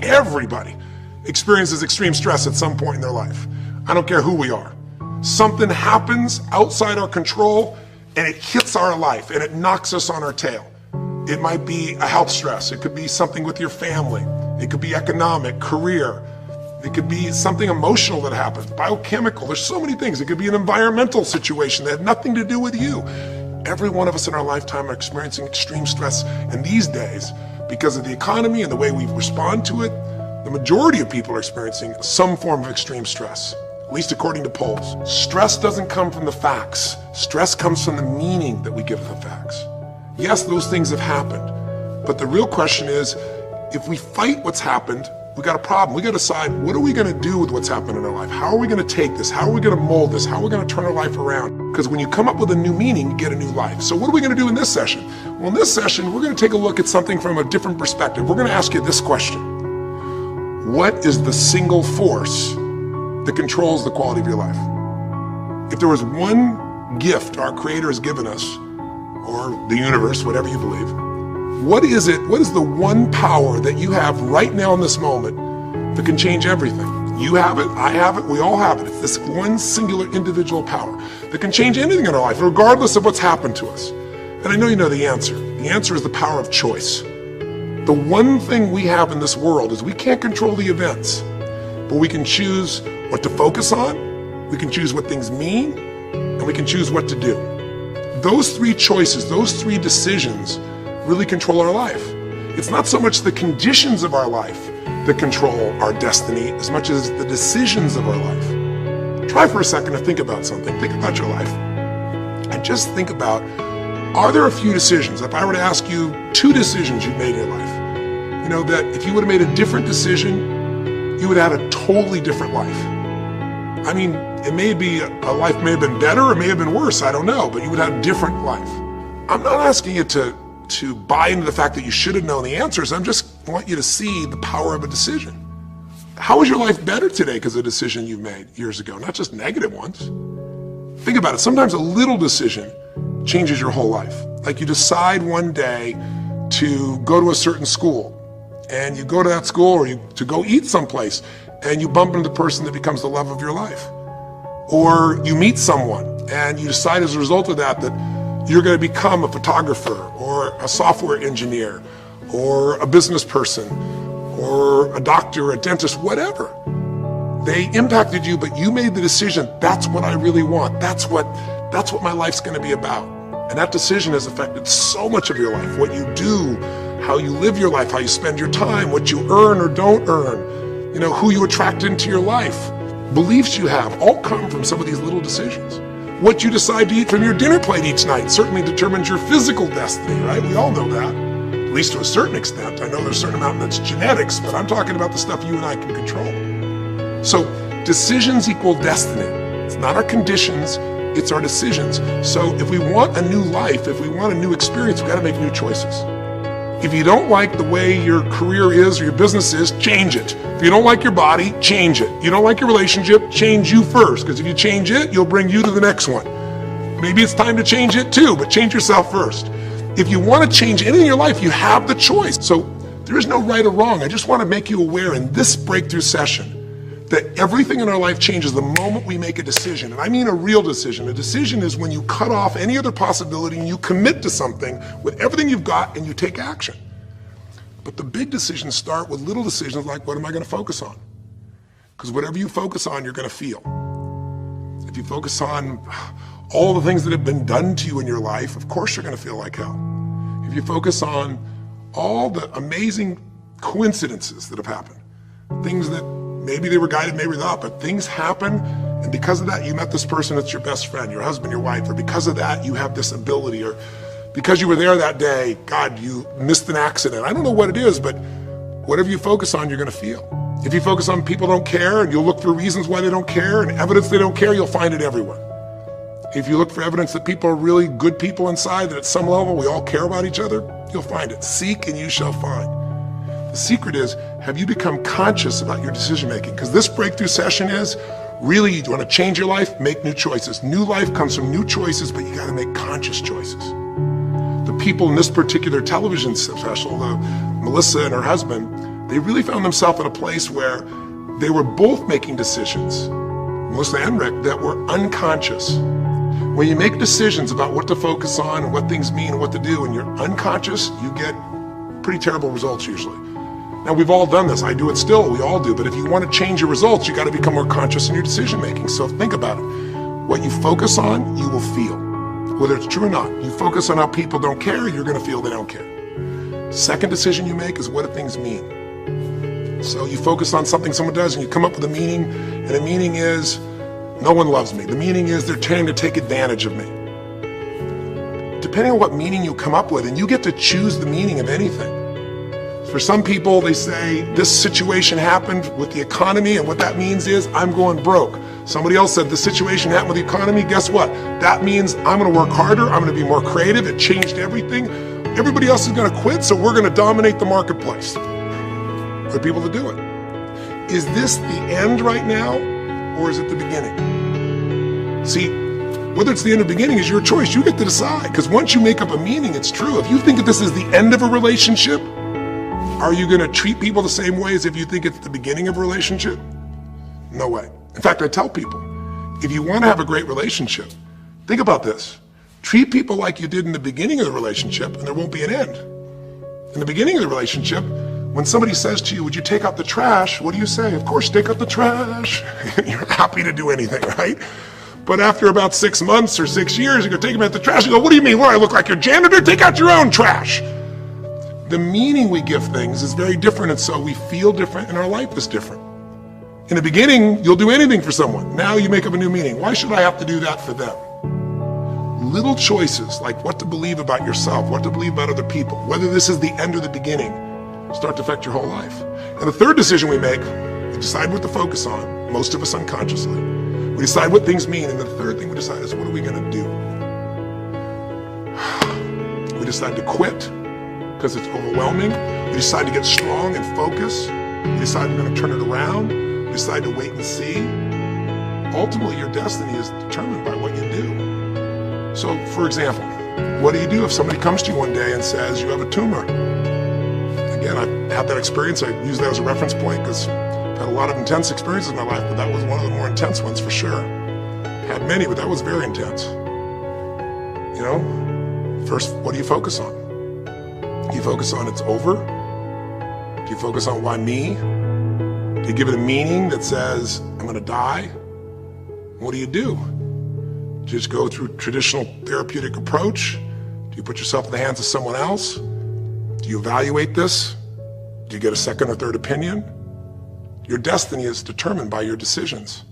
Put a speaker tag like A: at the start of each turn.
A: everybody experiences extreme stress at some point in their life. I don't care who we are. Something happens outside our control and it hits our life and it knocks us on our tail. It might be a health stress. It could be something with your family. It could be economic, career. It could be something emotional that happens, biochemical. There's so many things. It could be an environmental situation that had nothing to do with you. Every one of us in our lifetime are experiencing extreme stress. And these days, because of the economy and the way we respond to it, the majority of people are experiencing some form of extreme stress, at least according to polls. Stress doesn't come from the facts. Stress comes from the meaning that we give the facts. Yes, those things have happened, but the real question is, if we fight what's happened, we got a problem. We got to decide, what are we going to do with what's happened in our life? How are we going to take this? How are we going to mold this? How are we going to turn our life around? Because when you come up with a new meaning, you get a new life. So what are we going to do in this session? Well, in this session, we're going to take a look at something from a different perspective. We're going to ask you this question. What is the single force that controls the quality of your life? If there was one gift our Creator has given us, or the universe, whatever you believe, what is it? What is the one power that you have right now in this moment that can change everything? You have it, I have it, we all have it. It's this one singular individual power that can change anything in our life, regardless of what's happened to us. And I know you know the answer. The answer is the power of choice. The one thing we have in this world is we can't control the events, but we can choose what to focus on, we can choose what things mean, and we can choose what to do. Those three choices, those three decisions really control our life. It's not so much the conditions of our life that control our destiny as much as the decisions of our life. Try for a second to think about something. Think about your life. And just think about, are there a few decisions? If I were to ask you 2 decisions you've made in your life, you know, that if you would have made a different decision, you would have had a totally different life. I mean, it may be, a life may have been better or may have been worse, I don't know, but you would have a different life. I'm not asking you to buy into the fact that you should have known the answers. I just want you to see the power of a decision. How is your life better today because of a decision you made years ago, not just negative ones? Think about it. Sometimes a little decision changes your whole life. Like you decide one day to go to a certain school, and you go to that school, or to go eat someplace, and you bump into the person that becomes the love of your life. Or you meet someone, and you decide as a result of that you're going to become a photographer or a software engineer or a business person or a doctor, a dentist, whatever. They impacted you, but you made the decision, that's what I really want. That's what my life's going to be about. And that decision has affected so much of your life, what you do, how you live your life, how you spend your time, what you earn or don't earn, you know, who you attract into your life. Beliefs you have all come from some of these little decisions. What you decide to eat from your dinner plate each night certainly determines your physical destiny, right? We all know that, at least to a certain extent. I know there's a certain amount that's genetics, but I'm talking about the stuff you and I can control. So decisions equal destiny. It's not our conditions, it's our decisions. So if we want a new life, if we want a new experience, we got to make new choices. If you don't like the way your career is or your business is, change it. If you don't like your body, change it. You don't like your relationship, change you first, because if you change it, you'll bring you to the next one. Maybe it's time to change it too, but change yourself first. If you want to change anything in your life, you have the choice. So there is no right or wrong. I just want to make you aware in this breakthrough session that everything in our life changes the moment we make a decision. And I mean a real decision. A decision is when you cut off any other possibility and you commit to something with everything you've got and you take action. But the big decisions start with little decisions like, what am I going to focus on? Because whatever you focus on, you're going to feel. If you focus on all the things that have been done to you in your life, of course you're going to feel like hell. If you focus on all the amazing coincidences that have happened, things that maybe they were guided, maybe not, but things happen, and because of that, you met this person that's your best friend, your husband, your wife, or because of that, you have this ability, or because you were there that day, God, you missed an accident. I don't know what it is, but whatever you focus on, you're going to feel. If you focus on people don't care, and you'll look for reasons why they don't care, and evidence they don't care, you'll find it everywhere. If you look for evidence that people are really good people inside, that at some level we all care about each other, you'll find it. Seek and you shall find. The secret is, have you become conscious about your decision making? Because this breakthrough session is, really, you want to change your life, make new choices. New life comes from new choices, but you got to make conscious choices. The people in this particular television special, Melissa and her husband, They really found themselves in a place where they were both making decisions, Melissa and Rick, that were unconscious. When you make decisions about what to focus on and what things mean and what to do, and you're unconscious, you get pretty terrible results usually. Now, we've all done this. I do it still. We all do. But if you want to change your results, you got to become more conscious in your decision making. So think about it. What you focus on, you will feel. Whether it's true or not. You focus on how people don't care, you're going to feel they don't care. Second decision you make is, what do things mean? So you focus on something someone does and you come up with a meaning, and the meaning is, no one loves me. The meaning is, they're trying to take advantage of me. Depending on what meaning you come up with, and you get to choose the meaning of anything. For some people, they say, this situation happened with the economy, and what that means is, I'm going broke. Somebody else said, this situation happened with the economy, guess what? That means I'm gonna work harder, I'm gonna be more creative, it changed everything. Everybody else is gonna quit, so we're gonna dominate the marketplace. There are people that do it. Is this the end right now, or is it the beginning? See, whether it's the end or beginning is your choice. You get to decide, because once you make up a meaning, it's true. If you think that this is the end of a relationship, are you going to treat people the same way as if you think it's the beginning of a relationship? No way. In fact, I tell people, if you want to have a great relationship, think about this. Treat people like you did in the beginning of the relationship, and there won't be an end. In the beginning of the relationship, when somebody says to you, would you take out the trash? What do you say? Of course, take out the trash. You're happy to do anything, right? But after about 6 months or 6 years, you go take them out the trash. You go, what do you mean? What, I look like your janitor? Take out your own trash. The meaning we give things is very different, and so we feel different, and our life is different. In the beginning, you'll do anything for someone. Now you make up a new meaning. Why should I have to do that for them? Little choices, like what to believe about yourself, what to believe about other people, whether this is the end or the beginning, start to affect your whole life. And the third decision we make, we decide what to focus on, most of us unconsciously. We decide what things mean, and the third thing we decide is, what are we gonna do? We decide to quit because it's overwhelming. We decide to get strong and focus. We decide we're gonna turn it around. We decide to wait and see. Ultimately, your destiny is determined by what you do. So, for example, what do you do if somebody comes to you one day and says, you have a tumor? Again, I've had that experience. I use that as a reference point because I've had a lot of intense experiences in my life, but that was one of the more intense ones for sure. Had many, but that was very intense. You know, first, what do you focus on? Do you focus on it's over? Do you focus on why me? Do you give it a meaning that says, I'm gonna die? What do? Do you just go through traditional therapeutic approach? Do you put yourself in the hands of someone else? Do you evaluate this? Do you get a second or third opinion? Your destiny is determined by your decisions.